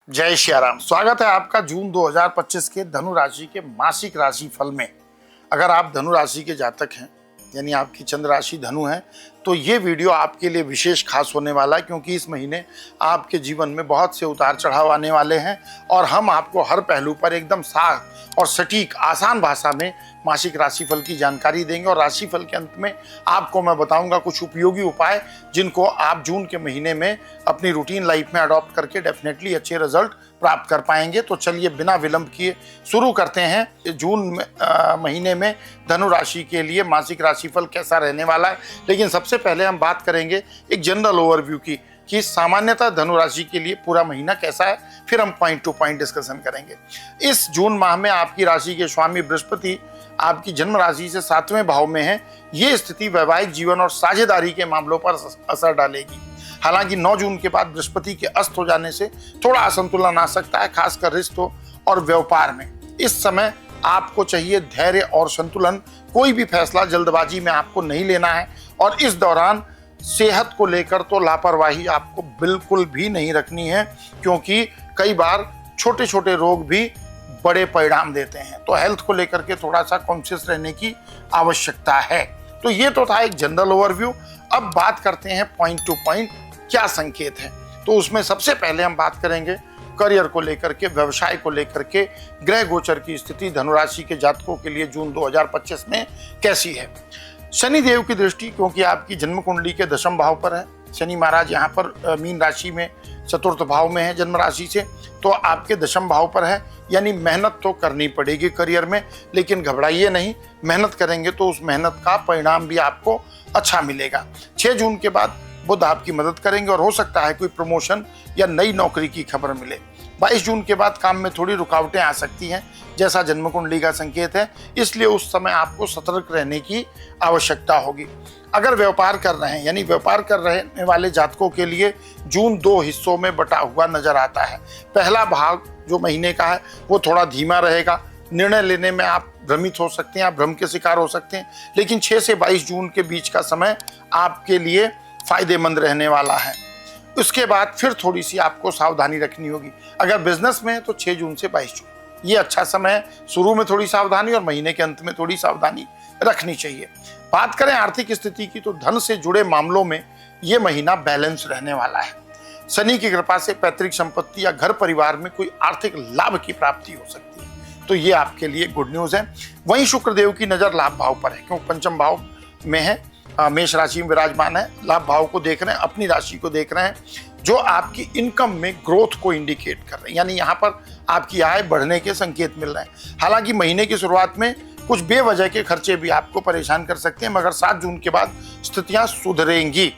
जय श्याराम। स्वागत है आपका जून 2025 के धनु राशि के मासिक राशि फल में। अगर आप धनु राशि के जातक हैं यानी आपकी चंद्र राशि धनु है तो ये वीडियो आपके लिए विशेष खास होने वाला है, क्योंकि इस महीने आपके जीवन में बहुत से उतार चढ़ाव आने वाले हैं और हम आपको हर पहलू पर एकदम साफ और सटीक आसान भाषा में मासिक राशिफल की जानकारी देंगे। और राशिफल के अंत में आपको मैं बताऊंगा कुछ उपयोगी उपाय जिनको आप जून के महीने में अपनी रूटीन लाइफ में अडॉप्ट करके डेफिनेटली अच्छे रिजल्ट प्राप्त कर पाएंगे। तो चलिए बिना विलंब किए शुरू करते हैं जून महीने में धनु राशि के लिए मासिक राशिफल कैसा रहने वाला है। लेकिन सबसे पहले हम बात करेंगे एक जनरल ओवरव्यू की कि सामान्यतः धनु राशि के लिए पूरा महीना कैसा है, फिर हम पॉइंट टू पॉइंट डिस्कशन करेंगे। इस जून माह में आपकी राशि के स्वामी बृहस्पति आपकी जन्म राशि से 7वें भाव में है। ये स्थिति वैवाहिक जीवन और साझेदारी के मामलों पर असर डालेगी। हालांकि 9 जून के बाद बृहस्पति के अस्त हो जाने से थोड़ा असंतुलन आ सकता है, खासकर रिश्तों और व्यापार में। इस समय आपको चाहिए धैर्य और संतुलन। कोई भी फैसला जल्दबाजी में आपको नहीं लेना है और इस दौरान सेहत को लेकर तो लापरवाही आपको बिल्कुल भी नहीं रखनी है, क्योंकि कई बार छोटे छोटे रोग भी बड़े परिणाम देते हैं। तो हेल्थ को लेकर के थोड़ा सा कॉन्शियस रहने की आवश्यकता है। तो ये तो था एक जनरल ओवरव्यू। अब बात करते हैं पॉइंट टू पॉइंट क्या संकेत है। तो उसमें सबसे पहले हम बात करेंगे करियर को लेकर के, व्यवसाय को लेकर के ग्रह गोचर की स्थिति धनुराशि के जातकों के लिए जून 2025 में कैसी है। शनि देव की दृष्टि, क्योंकि आपकी जन्म कुंडली के 10वें भाव पर है, शनि महाराज यहाँ पर मीन राशि में 4th भाव में है जन्म राशि से, तो आपके 10वें भाव पर है। यानी मेहनत तो करनी पड़ेगी करियर में, लेकिन घबराइए नहीं, मेहनत करेंगे तो उस मेहनत का परिणाम भी आपको अच्छा मिलेगा। 6 जून के बाद बुध आपकी मदद करेंगे और हो सकता है कोई प्रमोशन या नई नौकरी की खबर मिले। 22 जून के बाद काम में थोड़ी रुकावटें आ सकती हैं, जैसा जन्म कुंडली का संकेत है, इसलिए उस समय आपको सतर्क रहने की आवश्यकता होगी। अगर व्यापार कर रहे हैं यानी व्यापार कर रहने वाले जातकों के लिए जून 2 हिस्सों में बटा हुआ नजर आता है। पहला भाग जो महीने का है वो थोड़ा धीमा रहेगा, निर्णय लेने में आप भ्रमित हो सकते हैं, आप भ्रम के शिकार हो सकते हैं। लेकिन 6 से 22 जून के बीच का समय आपके लिए फायदेमंद रहने वाला है। उसके बाद फिर थोड़ी सी आपको सावधानी रखनी होगी। अगर बिजनेस में है तो 6 जून से 22 जून ये अच्छा समय है। शुरू में थोड़ी सावधानी और महीने के अंत में थोड़ी सावधानी रखनी चाहिए। बात करें आर्थिक स्थिति की तो धन से जुड़े मामलों में ये महीना बैलेंस रहने वाला है। शनि की कृपा से पैतृक संपत्ति या घर परिवार में कोई आर्थिक लाभ की प्राप्ति हो सकती है, तो ये आपके लिए गुड न्यूज है। वहीं शुक्रदेव की नजर लाभ भाव पर है, क्योंकि 5वें भाव में है, मेष राशि में विराजमान है, लाभ भाव को देख रहे हैं, अपनी राशि को देख रहे हैं, जो आपकी इनकम में ग्रोथ को इंडिकेट कर रहे हैं। यानी यहाँ पर आपकी आय बढ़ने के संकेत मिल रहे हैं। हालांकि महीने की शुरुआत में कुछ बेवजह के खर्चे भी आपको परेशान कर सकते हैं, मगर 7 जून के बाद स्थितियां सुधरेंगी।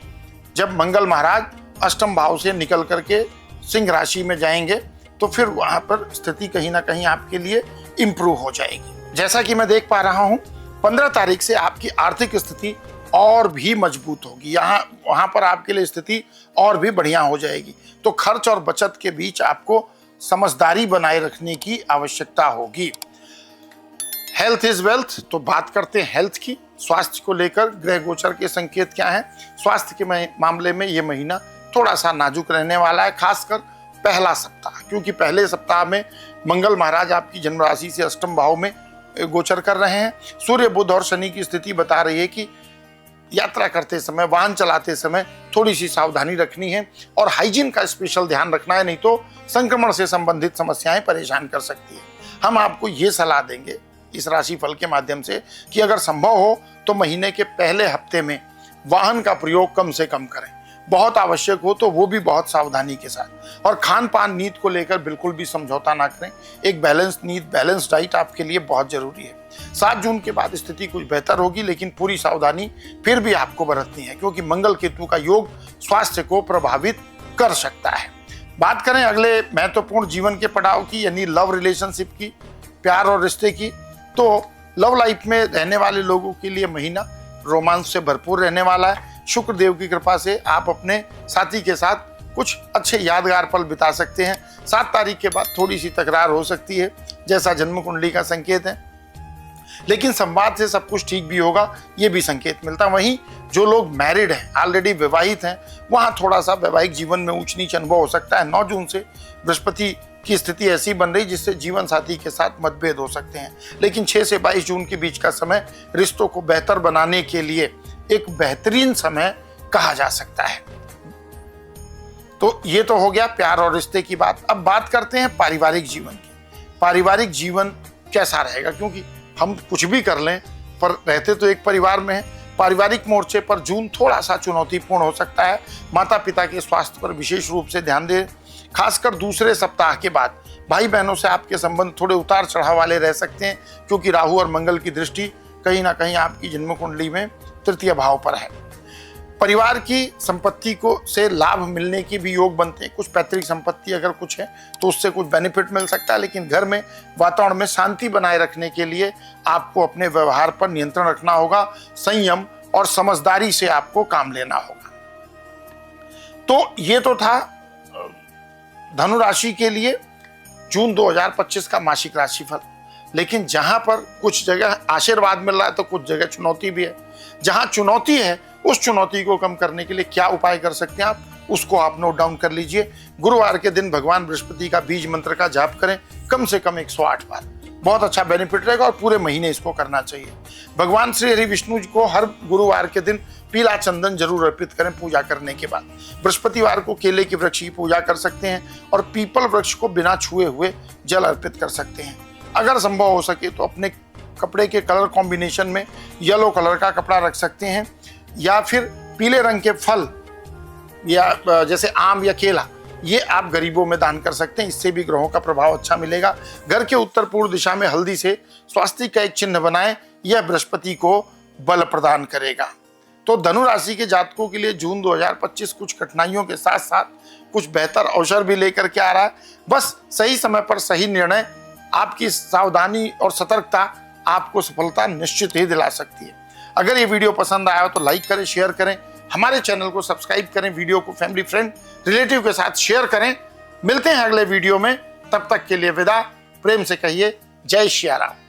जब मंगल महाराज 8वें भाव से निकल करके सिंह राशि में जाएंगे तो फिर वहां पर स्थिति कहीं ना कहीं आपके लिए इंप्रूव हो जाएगी। जैसा कि मैं देख पा रहा हूं 15 तारीख से आपकी आर्थिक स्थिति और भी मजबूत होगी। वहां पर आपके लिए स्थिति और भी बढ़िया हो जाएगी। तो खर्च और बचत के बीच आपको समझदारी बनाए रखने की आवश्यकता होगी। हेल्थ इज वेल्थ, तो बात करते हैं हेल्थ की। स्वास्थ्य को लेकर ग्रह गोचर के संकेत क्या हैं। स्वास्थ्य के मामले में ये महीना थोड़ा सा नाजुक रहने वाला है, खासकर पहला सप्ताह, क्योंकि पहले सप्ताह में मंगल महाराज आपकी जन्म राशि से 8वें भाव में गोचर कर रहे हैं। सूर्य बुध और शनि की स्थिति बता रही है कि यात्रा करते समय, वाहन चलाते समय थोड़ी सी सावधानी रखनी है और हाइजीन का स्पेशल ध्यान रखना है, नहीं तो संक्रमण से संबंधित समस्याएं परेशान कर सकती है। हम आपको ये सलाह देंगे इस राशिफल के माध्यम से कि अगर संभव हो तो महीने के पहले हफ्ते में वाहन का प्रयोग कम से कम करें, बहुत आवश्यक हो तो वो भी बहुत सावधानी के साथ। और खान पान नींद को लेकर बिल्कुल भी समझौता ना करें। एक बैलेंस नींद, बैलेंस डाइट आपके लिए बहुत जरूरी है। 7 जून के बाद स्थिति कुछ बेहतर होगी, लेकिन पूरी सावधानी फिर भी आपको बरतनी है, क्योंकि मंगल केतु का योग स्वास्थ्य को प्रभावित कर सकता है। बात करें अगले महत्वपूर्ण जीवन के पड़ाव की, यानी लव रिलेशनशिप की, प्यार और रिश्ते की, तो लव लाइफ में रहने वाले लोगों के लिए महीना रोमांस से भरपूर रहने वाला है। शुक्र देव की कृपा से आप अपने साथी के साथ कुछ अच्छे यादगार पल बिता सकते हैं। 7 तारीख के बाद थोड़ी सी तकरार हो सकती है, जैसा जन्म कुंडली का संकेत है। लेकिन संवाद से सब कुछ ठीक भी होगा, ये भी संकेत मिलता है। वहीं जो लोग मैरिड हैं, ऑलरेडी विवाहित हैं, वहाँ थोड़ा सा वैवाहिक जीवन में ऊंच नीच अनुभव हो सकता है। 9 जून से बृहस्पति की स्थिति ऐसी बन रही जिससे जीवन साथी के साथ मतभेद हो सकते हैं, लेकिन 6 से 22 जून के बीच का समय रिश्तों को बेहतर बनाने के लिए एक बेहतरीन समय कहा जा सकता है। तो ये तो हो गया प्यार और रिश्ते की बात। अब बात करते हैं पारिवारिक जीवन की। पारिवारिक जीवन कैसा रहेगा, क्योंकि हम कुछ भी कर लें पर रहते तो एक परिवार में हैं। पारिवारिक मोर्चे पर जून थोड़ा सा चुनौतीपूर्ण हो सकता है। माता पिता के स्वास्थ्य पर विशेष रूप से ध्यान दें, खासकर दूसरे सप्ताह के बाद। भाई बहनों से आपके संबंध थोड़े उतार चढ़ाव वाले रह सकते हैं, क्योंकि राहु और मंगल की दृष्टि कहीं ना कहीं आपकी जन्म कुंडली में तृतीय भाव पर है। परिवार की संपत्ति को से लाभ मिलने की भी योग बनते हैं। कुछ पैतृक संपत्ति अगर कुछ है तो उससे कुछ बेनिफिट मिल सकता है, लेकिन घर में वातावरण में शांति बनाए रखने के लिए आपको अपने व्यवहार पर नियंत्रण रखना होगा। संयम और समझदारी से आपको काम लेना होगा। तो ये तो था धनु राशि के लिए जून 2025 का मासिक राशिफल। लेकिन जहां पर कुछ जगह आशीर्वाद मिल रहा है तो कुछ जगह चुनौती भी है। जहां चुनौती है उस चुनौती को कम करने के लिए क्या उपाय कर सकते हैं आप, उसको आप नोट डाउन कर लीजिए। गुरुवार के दिन भगवान बृहस्पति का बीज मंत्र का जाप करें कम से कम 108 बार। बहुत अच्छा बेनिफिट रहेगा और पूरे महीने इसको करना चाहिए। भगवान श्री हरि विष्णु जी को हर गुरुवार के दिन पीला चंदन जरूर अर्पित करें पूजा करने के बाद। बृहस्पतिवार को केले के वृक्ष की पूजा कर सकते हैं और पीपल वृक्ष को बिना छुए हुए जल अर्पित कर सकते हैं। अगर संभव हो सके तो अपने कपड़े के कलर कॉम्बिनेशन में येलो कलर का कपड़ा रख सकते हैं, या फिर पीले रंग के फल या जैसे आम या केला, ये आप गरीबों में दान कर सकते हैं। इससे भी ग्रहों का प्रभाव अच्छा मिलेगा। घर के उत्तर पूर्व दिशा में हल्दी से स्वास्तिक का एक चिन्ह बनाएं, यह बृहस्पति को बल प्रदान करेगा। तो धनु राशि के जातकों के लिए जून 2025 कुछ कठिनाइयों के साथ साथ कुछ बेहतर अवसर भी लेकर के आ रहा है। बस सही समय पर सही निर्णय, आपकी सावधानी और सतर्कता आपको सफलता निश्चित ही दिला सकती है। अगर ये वीडियो पसंद आया हो तो लाइक करें, शेयर करें, हमारे चैनल को सब्सक्राइब करें, वीडियो को फैमिली फ्रेंड रिलेटिव के साथ शेयर करें। मिलते हैं अगले वीडियो में, तब तक के लिए विदा। प्रेम से कहिए जय श्री राम।